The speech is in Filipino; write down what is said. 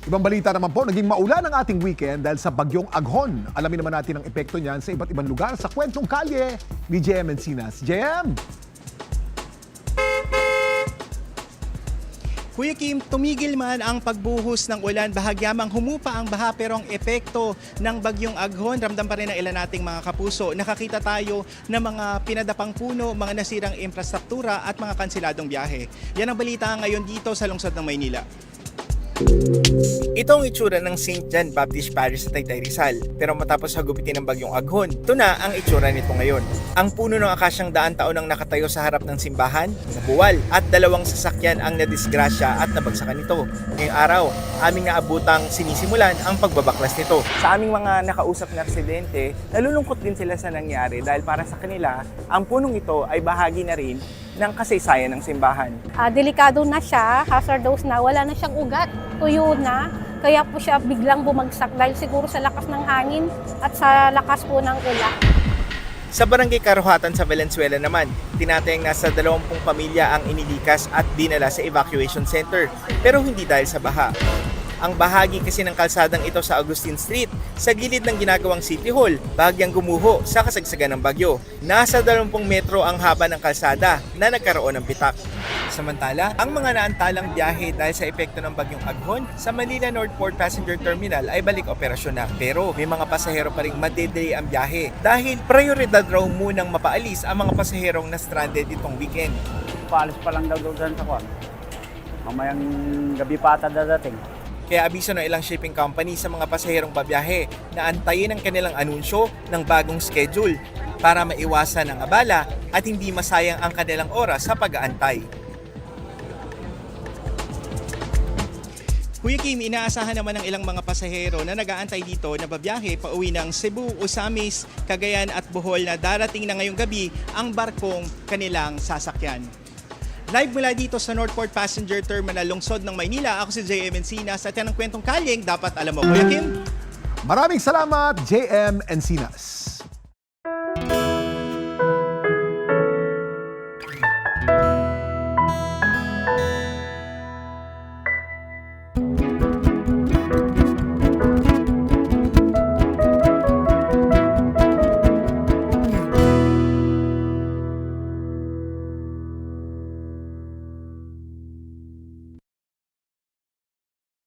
Ibang balita naman po, naging maulan ang ating weekend dahil sa bagyong Aghon. Alamin naman natin ang epekto niyan sa iba't ibang lugar sa kwentong kalye ni JM Encinas. JM! Kuya Kim, tumigil man ang pagbuhos ng ulan, bahagyamang humupa ang baha pero ang epekto ng bagyong Aghon, ramdam pa rin ng ilan nating mga kapuso. Nakakita tayo ng mga pinadapang puno, mga nasirang infrastruktura at mga kanseladong biyahe. Yan ang balita ngayon dito sa lungsod ng Maynila. Ito ang itsura ng St. John Baptist Parish sa Taytay Rizal. Pero matapos hagupitin ng bagyong Aghon, ito na ang itsura nito ngayon. Ang puno ng akasyang daan taon ang nakatayo sa harap ng simbahan, nabuwal, at 2 sasakyan ang nadisgrasya at nabagsakan nito. Ngayong araw, aming naabutang sinisimulan ang pagbabaklas nito. Sa aming mga nakausap na residente, nalulungkot din sila sa nangyari dahil para sa kanila, ang punong ito ay bahagi na rin ng kasaysayan ng simbahan. Delikado na siya, hazardous na, wala na siyang ugat, tuyo na. Kaya po siya biglang bumagsak dahil siguro sa lakas ng hangin at sa lakas po ng ulan. Sa barangay Karuhatan sa Valenzuela naman, tinatayang nasa 20 pamilya ang inilikas at dinala sa evacuation center, pero hindi dahil sa baha. Ang bahagi kasi ng kalsadang ito sa Agustin Street, sa gilid ng ginagawang City Hall, bahagyang gumuho sa kasagsagan ng bagyo. Nasa 20 metro ang haba ng kalsada na nagkaroon ng bitak. Samantala, ang mga naantalang biyahe dahil sa epekto ng bagyong Aghon sa Manila North Port Passenger Terminal ay balik operasyon na. Pero may mga pasahero pa rin madedelay ang biyahe dahil prioridad raw munang mapaalis ang mga pasaherong na stranded itong weekend. Paalis pa lang daw doon sa kwan. Mamayang gabi pa ata dadating. Kaya abiso ng ilang shipping company sa mga pasaherong babiyahe na antayin ang kanilang anunsyo ng bagong schedule para maiwasan ang abala at hindi masayang ang kanilang oras sa pag-aantay. Kuya Kim, inaasahan naman ng ilang mga pasahero na nag-aantay dito na babiyahe pauwi ng Cebu, Osamis, Cagayan at Bohol na darating na ngayong gabi ang barkong kanilang sasakyan. Live mula dito sa Northport Passenger Terminal, lungsod ng Maynila, ako si JM Encinas at yan ang kwentong kalyeng dapat alam mo. Kuya Kim? Maraming salamat, JM Encinas.